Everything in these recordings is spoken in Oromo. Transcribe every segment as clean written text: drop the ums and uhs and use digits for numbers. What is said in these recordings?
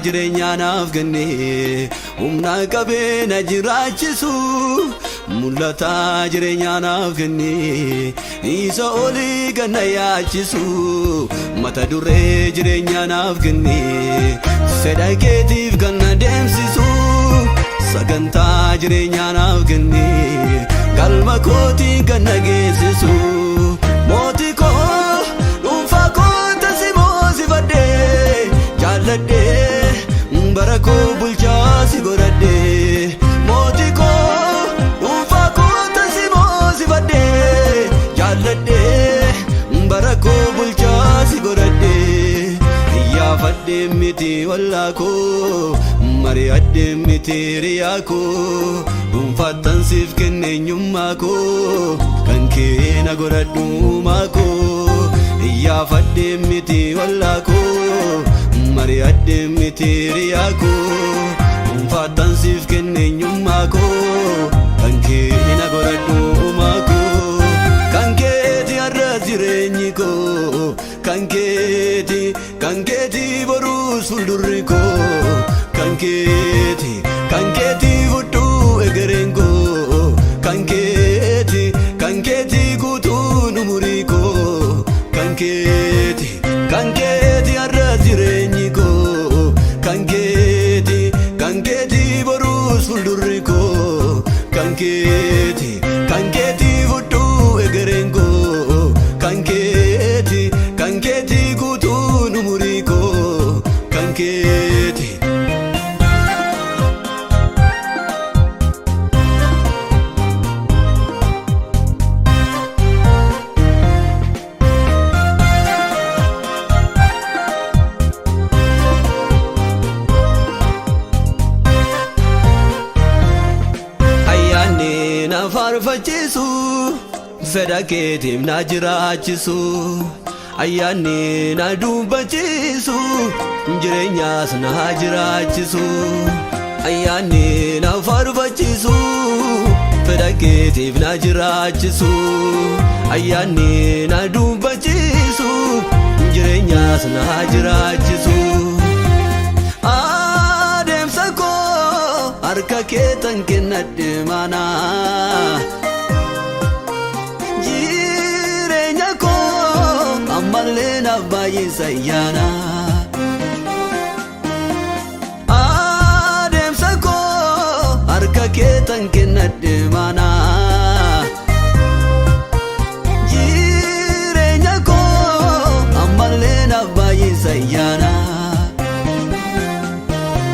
jireenya naaf kenne humna qabeenya jiraachisu mul'ata jireenya naaf kenne isa olii ganna yaachisu mata duree jireenya naaf kenne fedha keetiif ganna deemsisu sagantaa jireenya naaf kenne galma kootii ganna geessisu mootii koo dhuunfaa koota si moosifadhee jaalladhee bara koo bulchaa si godhadhee mootii koo dhuunfaa koota si moosifadhee jaalladhee bara koo bulchaa si godhadhee iyyaafadhee miti wallaa koo mari'adhee miti riyaa koo dhuunfaattan siif kenne eenyummaa koo kan kee na godhadhuumaa koo iyyaafadhee miti wallaa koo mari'adhee miti riyaa koo dhuunfaattan siif kenne eenyummaa koo kan kee na godhadhuumaa koo kan keeti har'a jireenyi koo kan keeti boruus fuuldurri koo kan keeti fudhuu egereen koo kan keeti guutuun umurii koo kan keeti har'a jireenyi koo kan keeti boruus fuuldurri koo kan keeti fudhuu egereen koo kan keeti guutuun umurii koo kan keeti. Farfachiisu fedha keetiif na jiraachisu ayyaanni na dubbachiisu jireenyaas na jiraachisu ayyaanni na farfachiisu fedha keetiif na jiraachisu ayyaanni na dubbachiisu jireenyaas na jiraachisu adeemsa koo harka keetan kennadhe mana jireenya koo ammallee naaf baay'isa ayyaana adeemsa koo harka keetan kennadhe mana jireenya koo ammallee naaf baay'isa ayyaana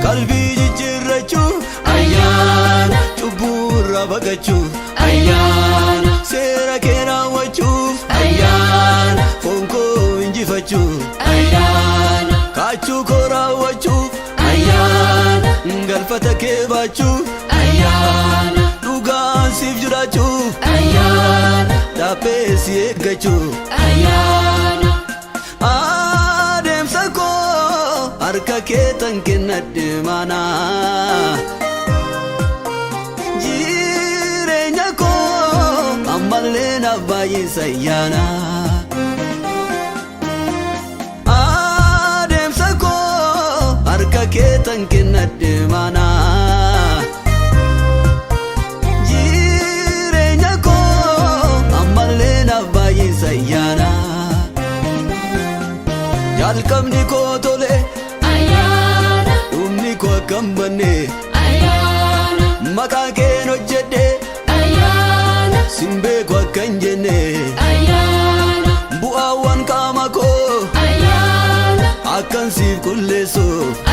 qalbii jijjiirrachuu ayyaana cubburraa baqachuu ayyaana seera kee raawwachuuf ayyaana foon koo injifachuu ayyaana kaachuu koo raawwachuuf ayyaana galfata kee baachuuf ayyaana dhugaan siif jiraachuuf ayyaana dhaabbee si eeggachuuf ayyaana adeemsa koo harka keetan kennadhe mana jireenya koo ammallee naaf baay'isa ayyaana adeemsa koo harka keetan kennadhe mana jireenya koo ammallee naaf baay'isa ayyaana jalqabni koo tole ayyaana dhumni koo akkam banne ayyaana maqaa keen hojjedhe ayyaana simbeeku akka hin jenne ayyaana bu'aawwan qaama koo ayyaana akkan siif qulleessu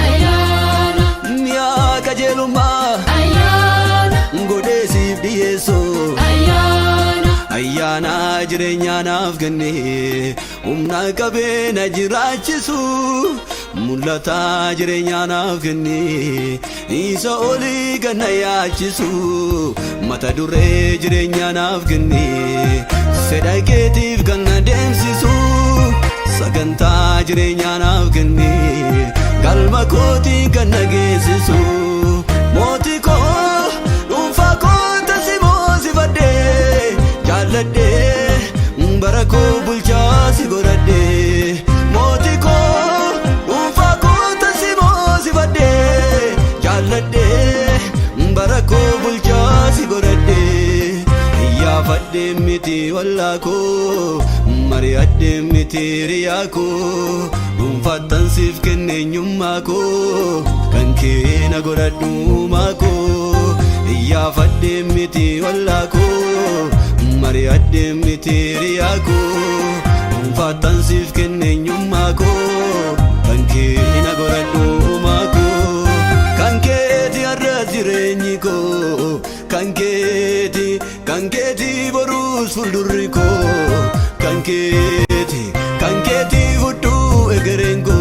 ayyaana mi'aa qajeelummaa ayyaana godhee siif dhiyeessu ayyaana jireenya naaf kenne humna qabeenya jiraachisu mul'ata jireenya naaf kenne isa olii ganna yaachisu mata duree jireenya naaf kenne fedha keetiif ganna deemsisu sagantaa jireenya naaf kenne galma kootii ganna geessisu mootii koo dhuunfaa koota si moosifadhee jaalladhee bara koo bulchaa si godhadhee mootii koo dhuunfaa koota si moosifadhee adde miti wallako mari adde miti riyako dunfatan sif kennenyumako kanke na godhadhu mako ya fadde miti wallako mari adde miti riyako dunfatan sif kennenyumako kanke na godhadhu mako kanke ti arrazirenyiko kanketi borus fulduriko kanketi fudu egerengo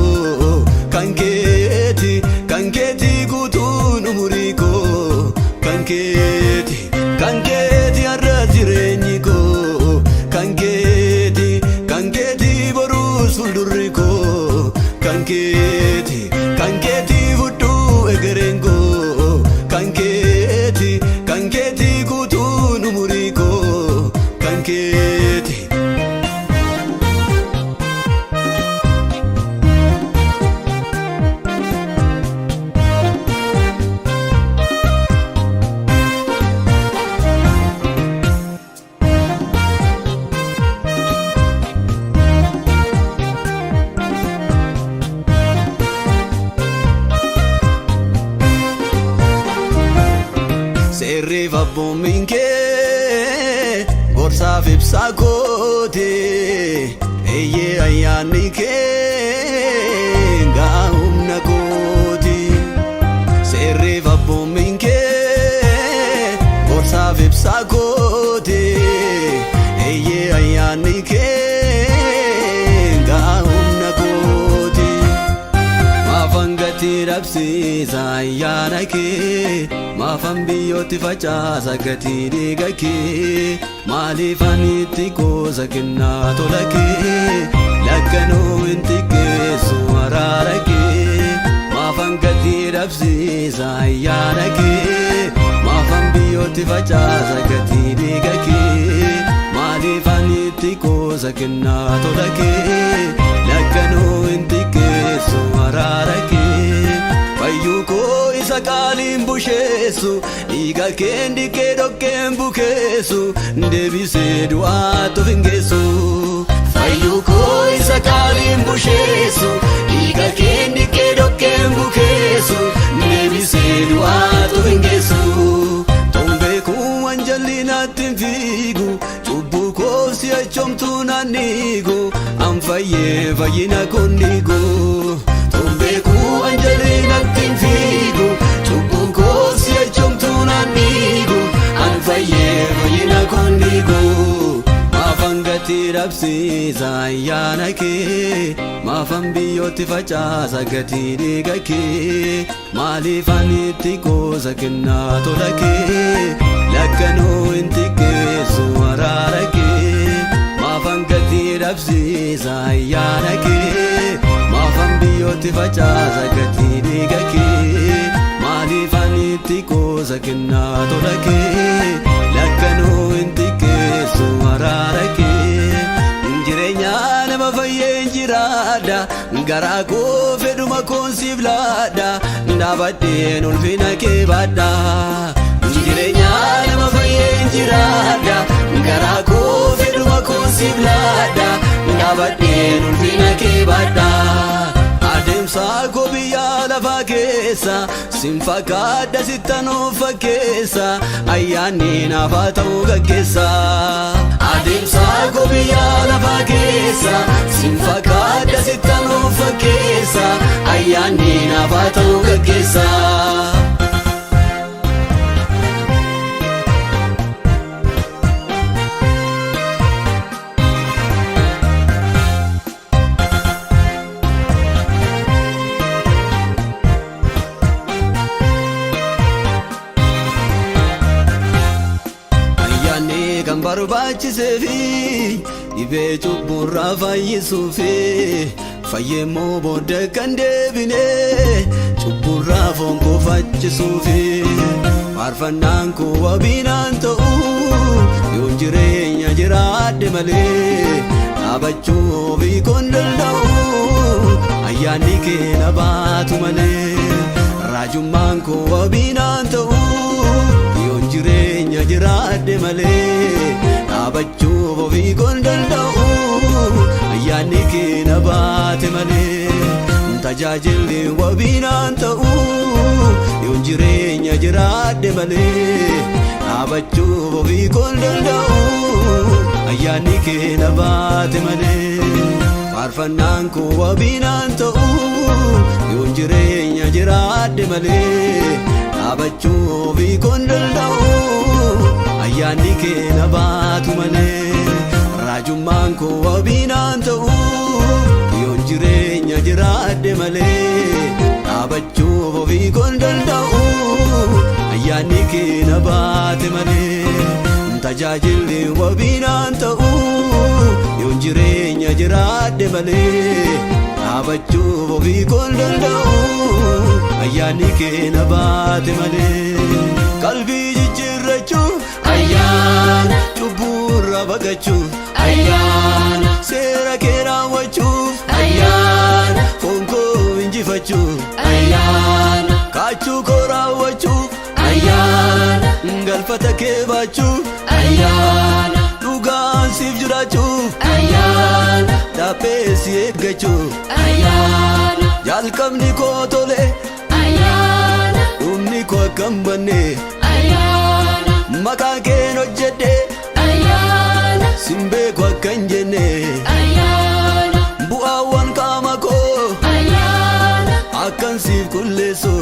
kanketi gutu numuriko kanketi arrazirenyiko kanketi borus fulduriko kanketi fudu egerengo kanketi gutu numuriko kanketi Serriva bominke gorsa fipsa kote eye ayanike gaumna kote Serriva bominke gorsa fipsa kote eye ayanike gaumna kote mafangati rabsiza ayanake Mafan biyyootti facaasa gatii dhiiga kee maaliifanitti qoosa kennaa tola kee lakkanoo hin xiqqeessu araara kee Mafan gatii dhabsiisa ayyaana kee Mafan biyyootti facaasa gatii dhiiga kee maaliifanitti qoosa kennaa tola kee lakkanoo hin xiqqeessu araara kee fayyuu koo isa qaaliin busheessu dhiiga keen dhiqee dhoqqeen bukeessu deebisee du'aatti of hin geessu fayyuu koo isa qaaliin busheessu dhiiga keen dhiqee dhoqqeen bukeessu deebisee du'aatti of hin geessu tombee kun wanjalli naatti hin fiigu cubbuu koo si'achomtuu naan dhiigu an fayyee fayyina kun dhiigu tombee kun wanjalli naatti hin fiigu cubbuu koo si'achomtuu naan dhiigu an fayyee fayyina kun dhiigu maafan gatii dhabsiisa ayyaana kee maafan biyyootti facaasa gatii dhiiga kee maaliifan itti qoosa kennaa tola kee lakkanoo hin xiqqeessu araara kee maafan gatii dhabsiisa ayyaana kee maafan biyyootti facaasa gatii dhiiga kee maaliifan itti qoosa kennaa tola kee lakkanoo hin xiqqeessu araara kee jireenya nama fayyeen jiraadha garaa koo fedhuma koon siif laadha dhaabadheen ulfina kee baadha jireenya nama fayyeen jiraadha garaa koo fedhuma koon siif laadha dhaabadheen ulfina kee baadha adeemsa koo biyya lafaa keessa sin fakkaadha sittan of fakkeessa ayyaanni naaf haa ta'u gaggeessa adeemsa koo biyya lafaa keessa sin fakkaadha sittan of fakkeessa ayyaanni naaf haa ta'u gaggeessa kan barbaachiseefi dhibee cubburraa fayyisuufi fayyemmoo booda kan deebine cubburraa foon koo faccisuufi faarfannaan koo wabiinaan ta'u yoon jireenya jiraadhe malee dhaabachuu ofii koon danda'u ayyaanni kee na baatu malee raajummaan koo wabiinaan ta'u yoon jireenya jiraadhe malee dhaabachuu ofii koon danda'u ayyaanni kee na baate malee tajaajilli wabiinaan ta'u yoon jireenya jiraadhe malee dhaabachuu ofii koon danda'u ayyaanni kee na baate malee faarfannaan koo wabiinaan ta'u yoon jireenya jiraadhe malee dhaabachuu ofii koon danda'u ayyaanni kee na baatu malee raajummaan koo wabiinaan ta'u yoon jireenya jiraadhe malee dhaabachuu ofii koon danda'u ayyaanni kee na baate malee tajaajilli wabiinaan ta'u yoon jireenya jiraadhe malee dhaabachuu ofii koon danda'u ayyaanni kee na baate malee qalbii jijjiirrachuu ayyaana cubbuurraa baqachuu ayyaana seera kee raawwachuu ayyaana foon koo injifachuu ayyaana kaachuu koo raawwachuu ayyaana galfata kee baachuu ayyaana dhugaan siif jiraachuu ayyaana dhaabee si eeggachuu ayyaana jalqabni koo tole ayyaana dhumni koo akka hin banne ayyaana maqaa keen hojjedhe ayyaana sin beeku akka hin jenne ayyaana bu'aawwan qaama koo ayyaana akkan siif qulleessu